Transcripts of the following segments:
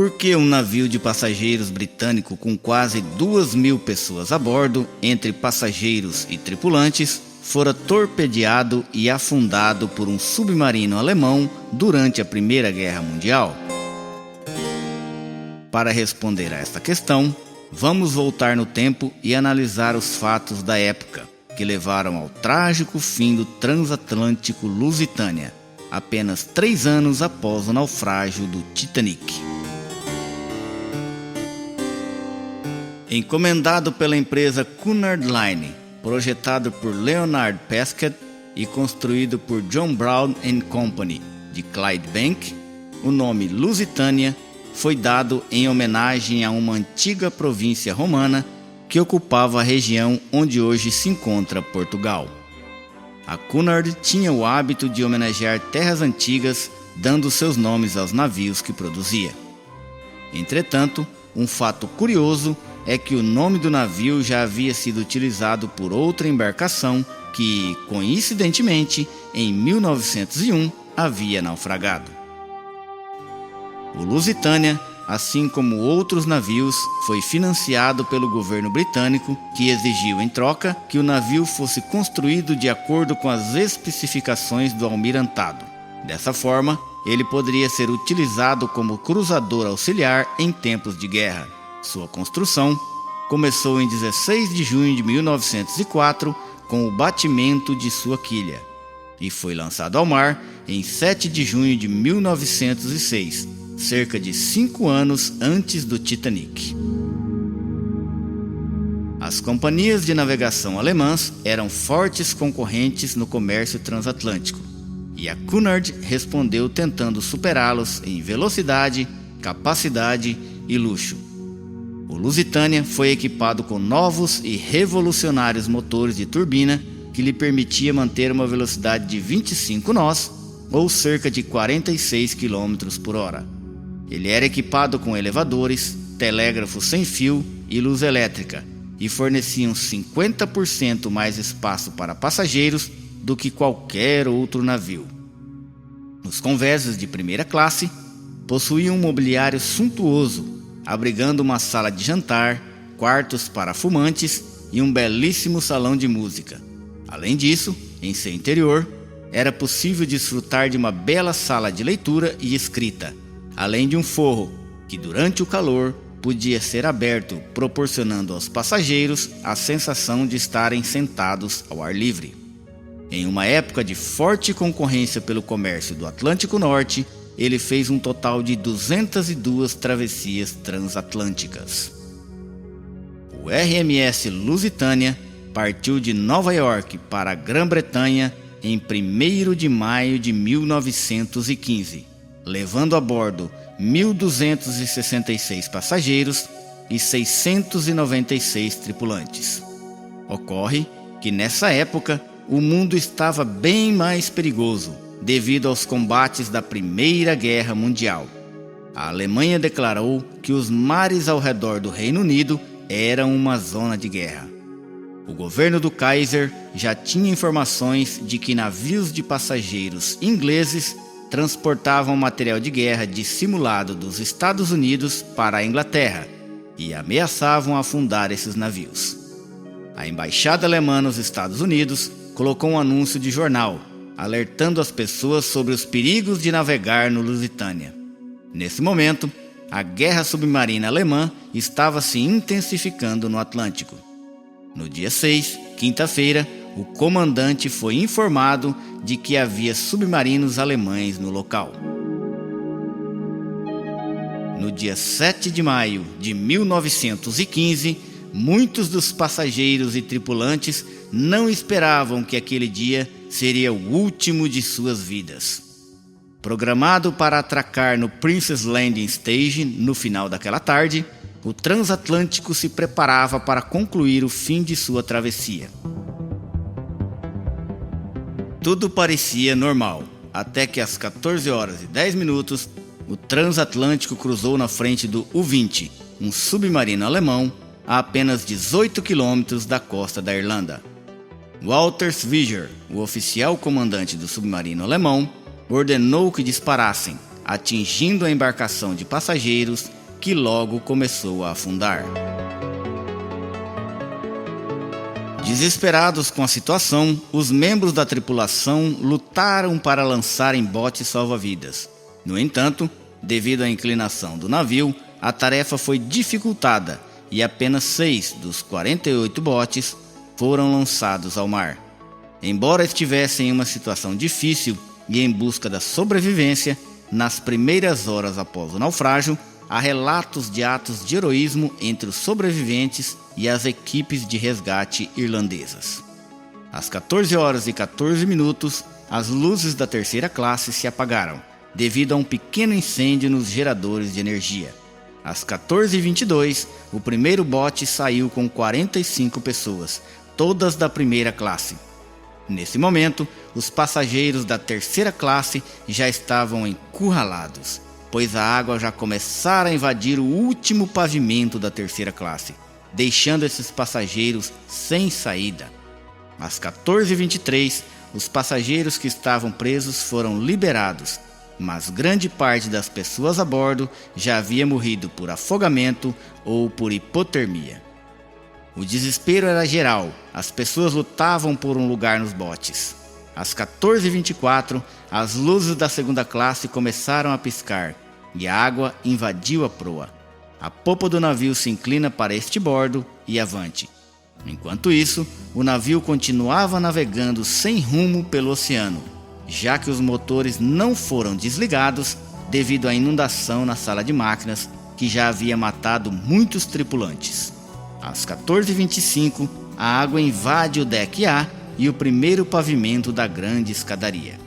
Porque um navio de passageiros britânico com quase 2.000 pessoas a bordo, entre passageiros e tripulantes, fora torpedeado e afundado por um submarino alemão durante a Primeira Guerra Mundial? Para responder a esta questão, vamos voltar no tempo e analisar os fatos da época que levaram ao trágico fim do transatlântico Lusitânia, apenas 3 anos após o naufrágio do Titanic. Encomendado pela empresa Cunard Line, projetado por Leonard Pesquet e construído por John Brown & Company de Clydebank, o nome Lusitânia foi dado em homenagem a uma antiga província romana que ocupava a região onde hoje se encontra Portugal. A Cunard tinha o hábito de homenagear terras antigas, dando seus nomes aos navios que produzia. Entretanto, um fato curioso é que o nome do navio já havia sido utilizado por outra embarcação que, coincidentemente, em 1901 havia naufragado. O Lusitânia, assim como outros navios, foi financiado pelo governo britânico, que exigiu em troca que o navio fosse construído de acordo com as especificações do almirantado. Dessa forma, ele poderia ser utilizado como cruzador auxiliar em tempos de guerra. Sua construção começou em 16 de junho de 1904 com o batimento de sua quilha e foi lançado ao mar em 7 de junho de 1906, cerca de 5 anos antes do Titanic. As companhias de navegação alemãs eram fortes concorrentes no comércio transatlântico, e a Cunard respondeu tentando superá-los em velocidade, capacidade e luxo. O Lusitânia foi equipado com novos e revolucionários motores de turbina que lhe permitia manter uma velocidade de 25 nós, ou cerca de 46 km por hora. Ele era equipado com elevadores, telégrafo sem fio e luz elétrica, e forneciam 50% mais espaço para passageiros do que qualquer outro navio. Os convés de primeira classe possuíam um mobiliário suntuoso, abrigando uma sala de jantar, quartos para fumantes e um belíssimo salão de música. Além disso, em seu interior, era possível desfrutar de uma bela sala de leitura e escrita, além de um forro que, durante o calor, podia ser aberto, proporcionando aos passageiros a sensação de estarem sentados ao ar livre. Em uma época de forte concorrência pelo comércio do Atlântico Norte, ele fez um total de 202 travessias transatlânticas. O RMS Lusitânia partiu de Nova York para a Grã-Bretanha em 1º de maio de 1915, levando a bordo 1.266 passageiros e 696 tripulantes. Ocorre que nessa época o mundo estava bem mais perigoso devido aos combates da Primeira Guerra Mundial. A Alemanha declarou que os mares ao redor do Reino Unido eram uma zona de guerra. O governo do Kaiser já tinha informações de que navios de passageiros ingleses transportavam material de guerra dissimulado dos Estados Unidos para a Inglaterra e ameaçavam afundar esses navios. A embaixada alemã nos Estados Unidos colocou um anúncio de jornal, alertando as pessoas sobre os perigos de navegar no Lusitânia. Nesse momento, a guerra submarina alemã estava se intensificando no Atlântico. No dia 6, quinta-feira, o comandante foi informado de que havia submarinos alemães no local. No dia 7 de maio de 1915, muitos dos passageiros e tripulantes não esperavam que aquele dia seria o último de suas vidas. Programado para atracar no Princess Landing Stage no final daquela tarde, o transatlântico se preparava para concluir o fim de sua travessia. Tudo parecia normal, até que às 14 horas e 10 minutos, o transatlântico cruzou na frente do U-20, um submarino alemão, a apenas 18 quilômetros da costa da Irlanda. Walter Sviger, o oficial comandante do submarino alemão, ordenou que disparassem, atingindo a embarcação de passageiros que logo começou a afundar. Desesperados com a situação, os membros da tripulação lutaram para lançarem botes salva-vidas. No entanto, devido à inclinação do navio, a tarefa foi dificultada e apenas 6 dos 48 botes foram lançados ao mar. Embora estivessem em uma situação difícil e em busca da sobrevivência, nas primeiras horas após o naufrágio, há relatos de atos de heroísmo entre os sobreviventes e as equipes de resgate irlandesas. Às 14 horas e 14 minutos, as luzes da terceira classe se apagaram, devido a um pequeno incêndio nos geradores de energia. Às 14h22, o primeiro bote saiu com 45 pessoas, todas da primeira classe. Nesse momento, os passageiros da terceira classe já estavam encurralados, pois a água já começara a invadir o último pavimento da terceira classe, deixando esses passageiros sem saída. Às 14h23, os passageiros que estavam presos foram liberados, mas grande parte das pessoas a bordo já havia morrido por afogamento ou por hipotermia. O desespero era geral, as pessoas lutavam por um lugar nos botes. Às 14h24, as luzes da segunda classe começaram a piscar e a água invadiu a proa. A popa do navio se inclina para este bordo e avante. Enquanto isso, o navio continuava navegando sem rumo pelo oceano, já que os motores não foram desligados devido à inundação na sala de máquinas que já havia matado muitos tripulantes. Às 14h25, a água invade o deck A e o primeiro pavimento da grande escadaria.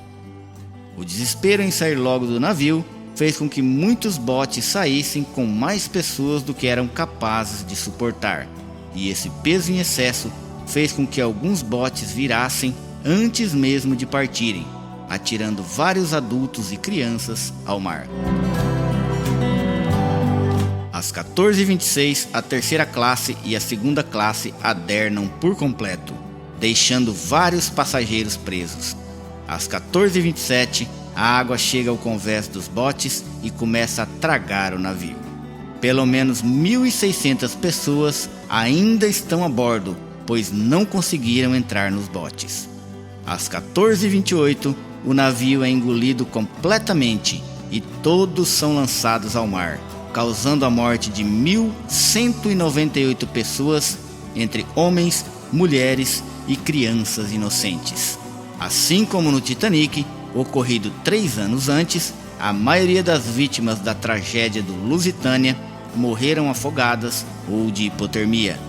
O desespero em sair logo do navio fez com que muitos botes saíssem com mais pessoas do que eram capazes de suportar, e esse peso em excesso fez com que alguns botes virassem antes mesmo de partirem, atirando vários adultos e crianças ao mar. Às 14h26, a terceira classe e a segunda classe adernam por completo, deixando vários passageiros presos. Às 14h27, a água chega ao convés dos botes e começa a tragar o navio. Pelo menos 1.600 pessoas ainda estão a bordo, pois não conseguiram entrar nos botes. Às 14h28, o navio é engolido completamente e todos são lançados ao mar, causando a morte de 1.198 pessoas, entre homens, mulheres e crianças inocentes. Assim como no Titanic, ocorrido 3 anos antes, a maioria das vítimas da tragédia do Lusitânia morreram afogadas ou de hipotermia.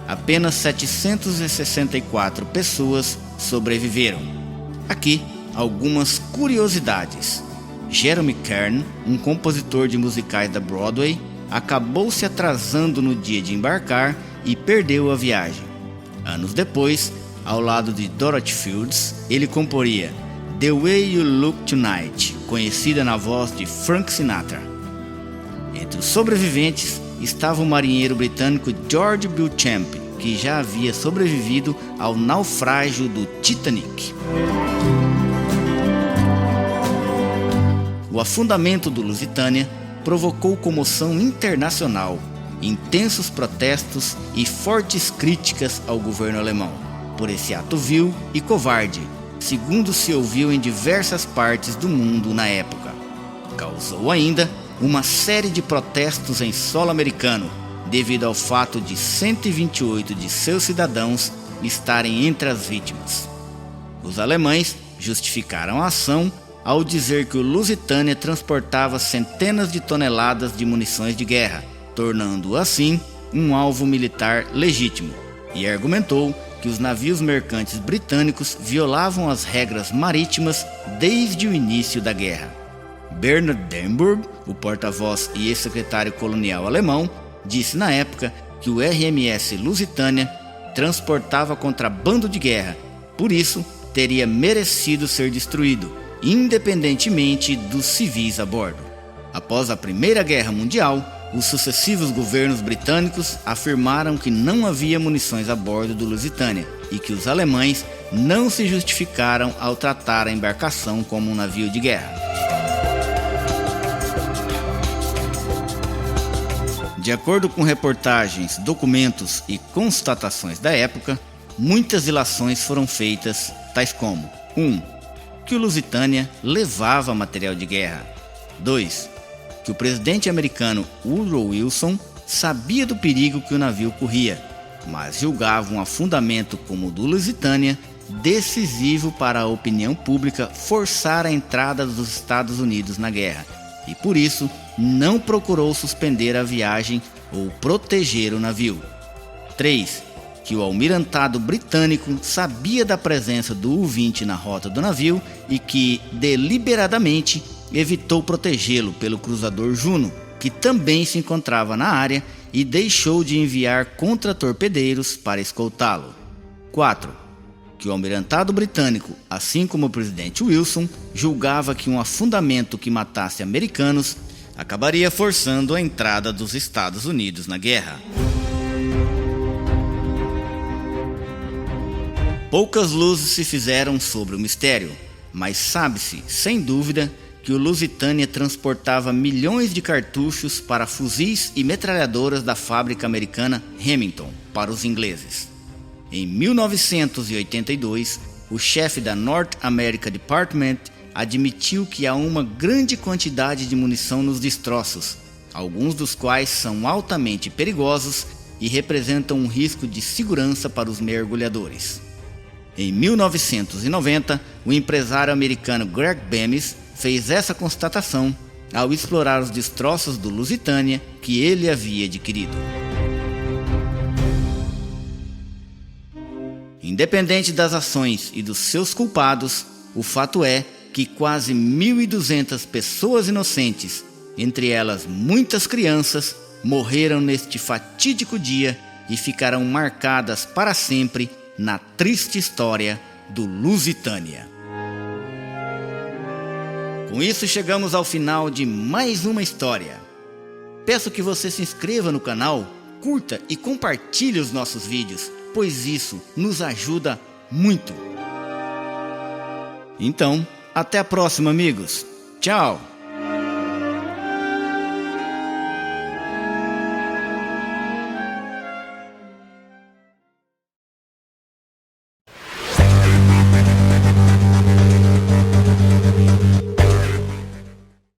Apenas 764 pessoas sobreviveram. Aqui, algumas curiosidades. Jeremy Kern, um compositor de musicais da Broadway, acabou se atrasando no dia de embarcar e perdeu a viagem. Anos depois, ao lado de Dorothy Fields, ele comporia The Way You Look Tonight, conhecida na voz de Frank Sinatra. Entre os sobreviventes estava o marinheiro britânico George Beauchamp, que já havia sobrevivido ao naufrágio do Titanic. O afundamento do Lusitânia provocou comoção internacional, intensos protestos e fortes críticas ao governo alemão por esse ato vil e covarde, segundo se ouviu em diversas partes do mundo na época. Causou ainda uma série de protestos em solo americano, devido ao fato de 128 de seus cidadãos estarem entre as vítimas. Os alemães justificaram a ação ao dizer que o Lusitânia transportava centenas de toneladas de munições de guerra, tornando-o assim um alvo militar legítimo, e argumentou que os navios mercantes britânicos violavam as regras marítimas desde o início da guerra. Bernard Denburg, o porta-voz e ex-secretário colonial alemão, disse na época que o RMS Lusitânia transportava contrabando de guerra, por isso teria merecido ser destruído, independentemente dos civis a bordo. Após a Primeira Guerra Mundial, os sucessivos governos britânicos afirmaram que não havia munições a bordo do Lusitânia e que os alemães não se justificaram ao tratar a embarcação como um navio de guerra. De acordo com reportagens, documentos e constatações da época, muitas ilações foram feitas, tais como 1. Que o Lusitânia levava material de guerra. 2. Que o presidente americano Woodrow Wilson sabia do perigo que o navio corria, mas julgava um afundamento como o do Lusitânia decisivo para a opinião pública forçar a entrada dos Estados Unidos na guerra, e por isso não procurou suspender a viagem ou proteger o navio. 3. Que o almirantado britânico sabia da presença do U-20 na rota do navio e que, deliberadamente, evitou protegê-lo pelo cruzador Juno, que também se encontrava na área, e deixou de enviar contratorpedeiros para escoltá-lo. 4. Que o almirantado britânico, assim como o presidente Wilson, julgava que um afundamento que matasse americanos acabaria forçando a entrada dos Estados Unidos na guerra. Poucas luzes se fizeram sobre o mistério, mas sabe-se, sem dúvida, que o Lusitânia transportava milhões de cartuchos para fuzis e metralhadoras da fábrica americana Remington para os ingleses. Em 1982, o chefe da North America Department admitiu que há uma grande quantidade de munição nos destroços, alguns dos quais são altamente perigosos e representam um risco de segurança para os mergulhadores. Em 1990, o empresário americano Greg Bemis fez essa constatação ao explorar os destroços do Lusitânia que ele havia adquirido. Independente das ações e dos seus culpados, o fato é que quase 1.200 pessoas inocentes, entre elas muitas crianças, morreram neste fatídico dia e ficarão marcadas para sempre na triste história do Lusitânia. Com isso chegamos ao final de mais uma história. Peço que você se inscreva no canal, curta e compartilhe os nossos vídeos, pois isso nos ajuda muito. Então, até a próxima, amigos. Tchau!